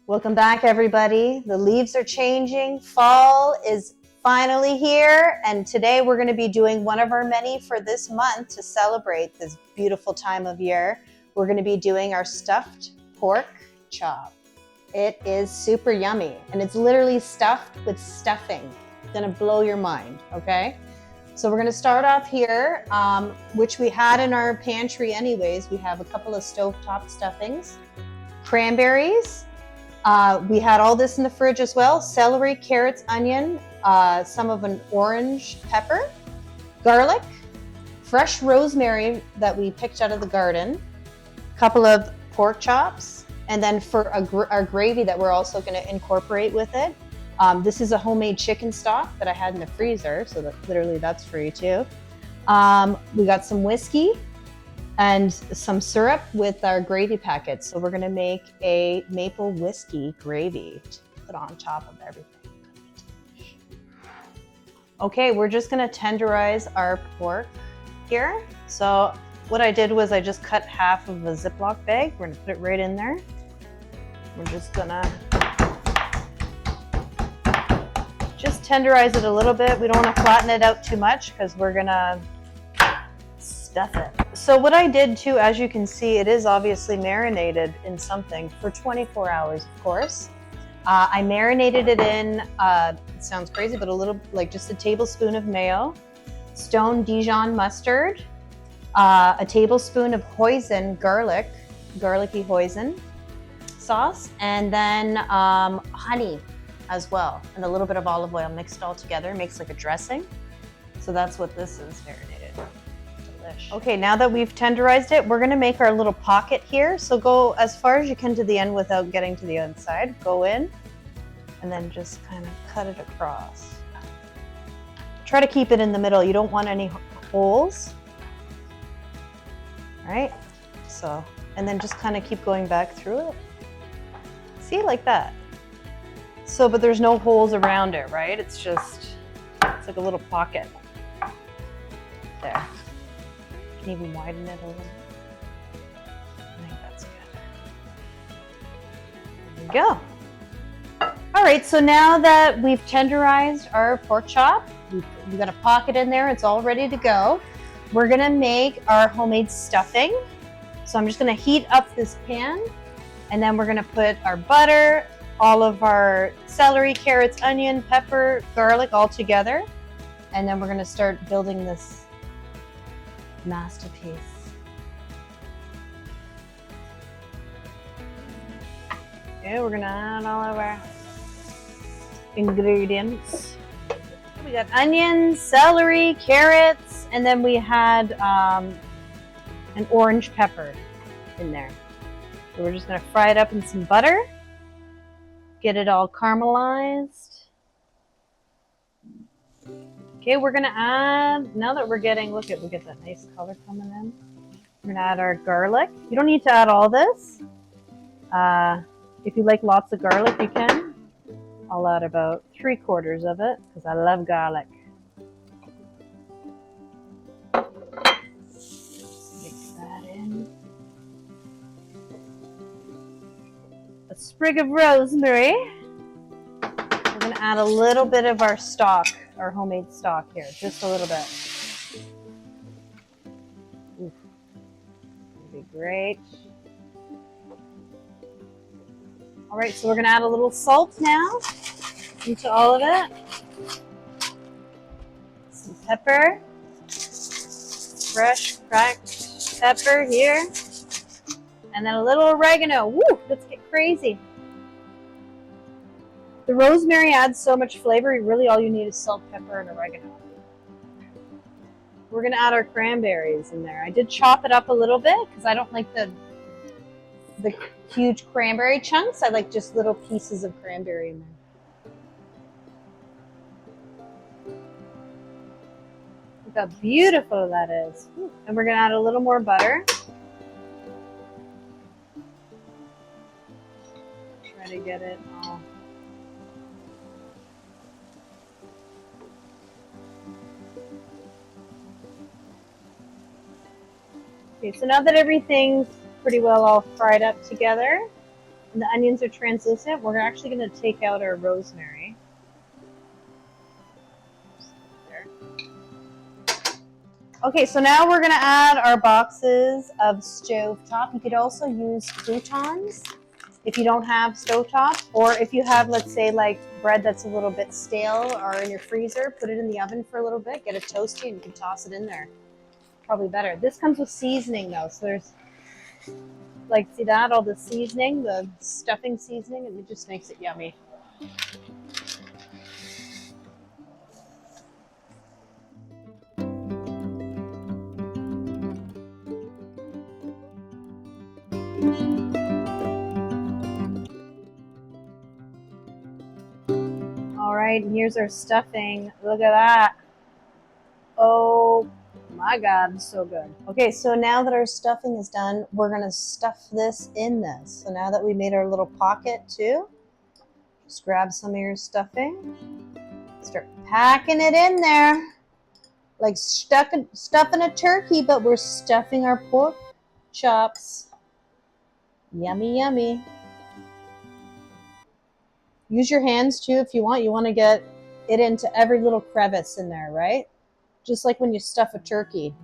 Welcome back, everybody. The leaves are changing. Fall is finally here, and today we're going to be doing one of our many for this month to celebrate this beautiful time of year. We're going to be doing our stuffed pork chop. It is super yummy, and it's literally stuffed with stuffing. It's going to blow your mind, okay? So we're going to start off here, which we had in our pantry anyways. We have a couple of stovetop stuffings, cranberries. We had all this in the fridge as well. Celery, carrots, onion, some of an orange pepper, garlic, fresh rosemary that we picked out of the garden, a couple of pork chops, and then for our gravy that we're also going to incorporate with it. This is a homemade chicken stock that I had in the freezer, so that literally that's free too. We got some whiskey and some syrup with our gravy packets. So we're gonna make a maple whiskey gravy to put on top of everything. Okay, we're just gonna tenderize our pork here. So what I did was I just cut half of a Ziploc bag. We're gonna put it right in there. We're just gonna tenderize it a little bit. We don't wanna flatten it out too much because we're gonna stuff it. So what I did too, as you can see, it is obviously marinated in something for 24 hours, of course. I marinated it in, it sounds crazy, but a little, like just a tablespoon of mayo, stone Dijon mustard, a tablespoon of hoisin garlicky hoisin sauce, and then honey as well, and a little bit of olive oil mixed all together, makes like a dressing. So that's what this is marinated. Okay, now that we've tenderized it, we're gonna make our little pocket here. So go as far as you can to the end without getting to the inside. Go in and then just kind of cut it across. Try to keep it in the middle. You don't want any holes. All right, so, and then just kind of keep going back through it. See, like that. So, but there's no holes around it, right? It's like a little pocket. There. Even widen it a little. I think that's good. There we go. All right, so now that we've tenderized our pork chop, we've got a pocket in there, it's all ready to go. We're gonna make our homemade stuffing. So I'm just gonna heat up this pan, and then we're gonna put our butter, all of our celery, carrots, onion, pepper, garlic all together. And then we're gonna start building this masterpiece. Okay, we're gonna add all of our ingredients. We got onions, celery, carrots, and then we had an orange pepper in there. So we're just gonna fry it up in some butter, get it all caramelized. Okay, we're gonna add, now that we're getting, look at, we get that nice color coming in. We're gonna add our garlic. You don't need to add all this. If you like lots of garlic, you can. I'll add about 3/4 of it because I love garlic. Mix that in. A sprig of rosemary. We're gonna add a little bit of our stock, our homemade stock here, just a little bit. Oof. That'd be great. All right, so we're gonna add a little salt now into all of it. Some pepper, fresh cracked pepper here, and then a little oregano. Woo, let's get crazy. The rosemary adds so much flavor, really all you need is salt, pepper, and oregano. We're gonna add our cranberries in there. I did chop it up a little bit because I don't like the huge cranberry chunks. I like just little pieces of cranberry in there. Look how beautiful that is. And we're gonna add a little more butter. Try to get it all. Okay, so now that everything's pretty well all fried up together, The onions are translucent. We're actually going to take out our rosemary. There. Okay, so now we're going to add our boxes of stovetop. You could also use croutons if you don't have stovetop, or if you have, let's say, like bread that's a little bit stale or in your freezer, put it in the oven for a little bit, get it toasty, and you can toss it in there. Probably better. This comes with seasoning though, so there's, like, see that, all the seasoning, the stuffing seasoning, and it just makes it yummy. All right, and here's our stuffing. Look at that. Oh my God, it's so good. Okay, so now that our stuffing is done, we're gonna stuff this in this. So now that we made our little pocket too, just grab some of your stuffing, start packing it in there. Like stuffing a turkey, but we're stuffing our pork chops. Yummy, yummy. Use your hands too if you want. You want to get it into every little crevice in there, right? Just like when you stuff a turkey.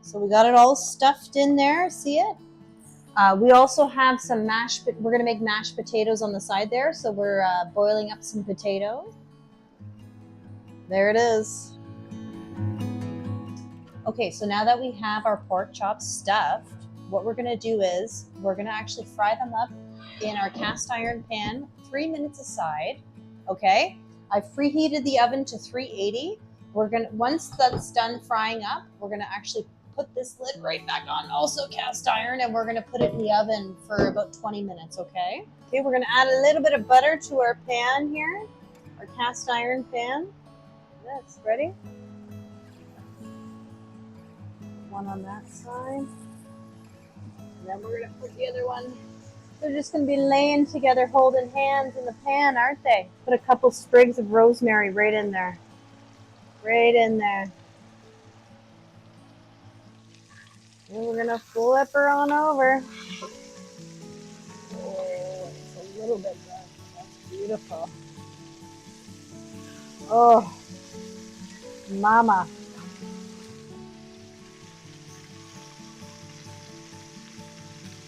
So we got it all stuffed in there. See it? We also have some mashed, we're going to make mashed potatoes on the side there. So we're boiling up some potatoes. There it is. Okay, so now that we have our pork chops stuffed, what we're going to do is we're going to actually fry them up in our cast iron pan, 3 minutes aside. Okay, I've preheated the oven to 380. We're going to, once that's done frying up, we're going to actually put this lid right back on, also cast iron, and we're going to put it in the oven for about 20 minutes. Okay, we're going to add a little bit of butter to our pan here, our cast iron pan. That's ready. One on that side, and then we're gonna put the other one. They're just gonna be laying together, holding hands in the pan, aren't they? Put a couple sprigs of rosemary right in there. Right in there. And we're gonna flip her on over. Oh, it's a little bit done. That's beautiful. Oh, mama.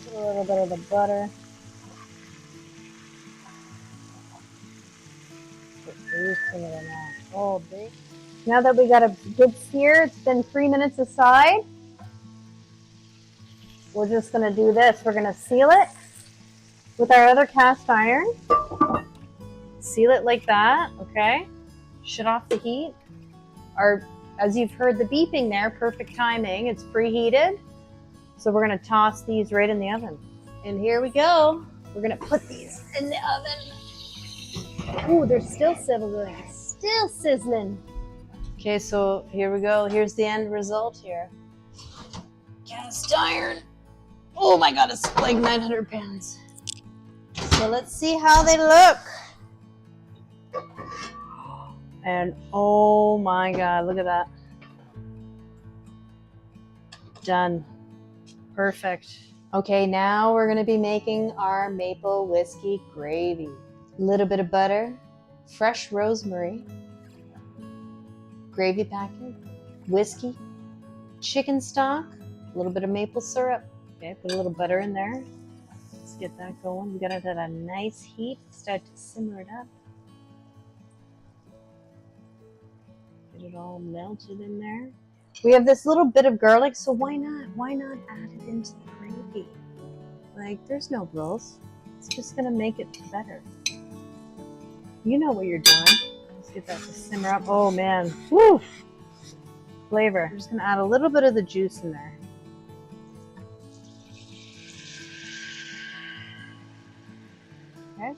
Put a little bit of the butter. Put everything in there. Oh, big. Now that we got a good sear, it's been 3 minutes aside. We're just going to do this. We're going to seal it with our other cast iron. Seal it like that, okay? Shut off the heat. As you've heard the beeping there, perfect timing. It's preheated. So we're going to toss these right in the oven. And here we go. We're going to put these in the oven. Ooh, they're still sizzling. Still sizzling. Okay, so here we go. Here's the end result here. Cast iron. Oh my God, it's like 900 pounds. So let's see how they look. And oh my God, look at that. Done. Perfect. Okay, now we're gonna be making our maple whiskey gravy. A little bit of butter, fresh rosemary, gravy packet, whiskey, chicken stock, a little bit of maple syrup. Okay, put a little butter in there. Let's get that going. We got it at a nice heat. Start to simmer it up. Get it all melted in there. We have this little bit of garlic, so why not? Why not add it into the gravy? Like, there's no rules. It's just gonna make it better. You know what you're doing. Let's get that to simmer up. Oh man, woo! Flavor. I'm just gonna add a little bit of the juice in there. Okay.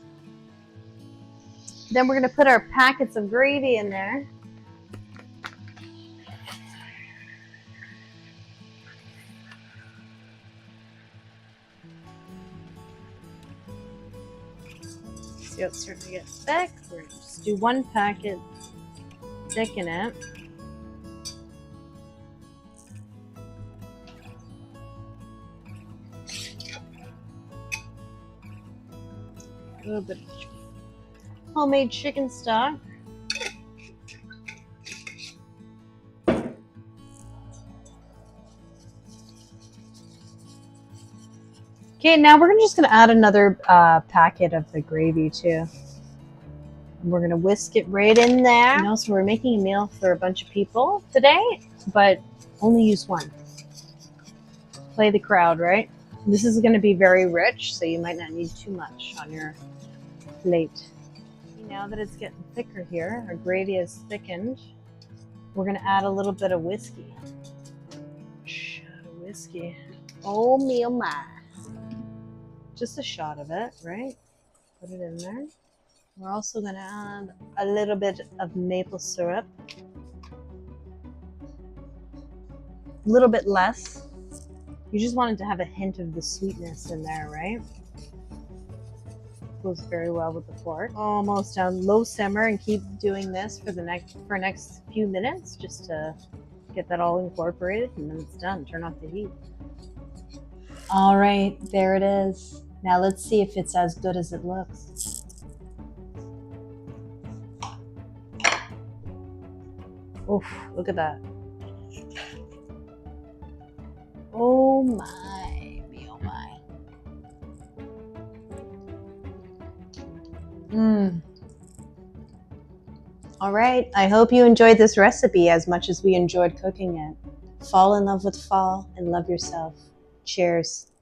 Then we're gonna put our packets of gravy in there. See how it's starting to get thick? We're gonna just do one packet, thicken it. A little bit of homemade chicken stock. Okay, now we're just going to add another packet of the gravy too. And we're going to whisk it right in there. You know, so we're making a meal for a bunch of people today, but only use one. Play the crowd, right? This is going to be very rich, so you might not need too much on your plate. Now that it's getting thicker here, our gravy has thickened, we're going to add a little bit of whiskey. Shot of whiskey. Oh me, oh my. Just a shot of it, right? Put it in there. We're also going to add a little bit of maple syrup. A little bit less. You just wanted to have a hint of the sweetness in there, right? Goes very well with the pork. Almost done. Low simmer and keep doing this for the next few minutes just to get that all incorporated, and then it's done. Turn off the heat. All right, there it is. Now let's see if it's as good as it looks. Oof, look at that. Oh my, oh my. All right, I hope you enjoyed this recipe as much as we enjoyed cooking it. Fall in love with fall and love yourself. Cheers.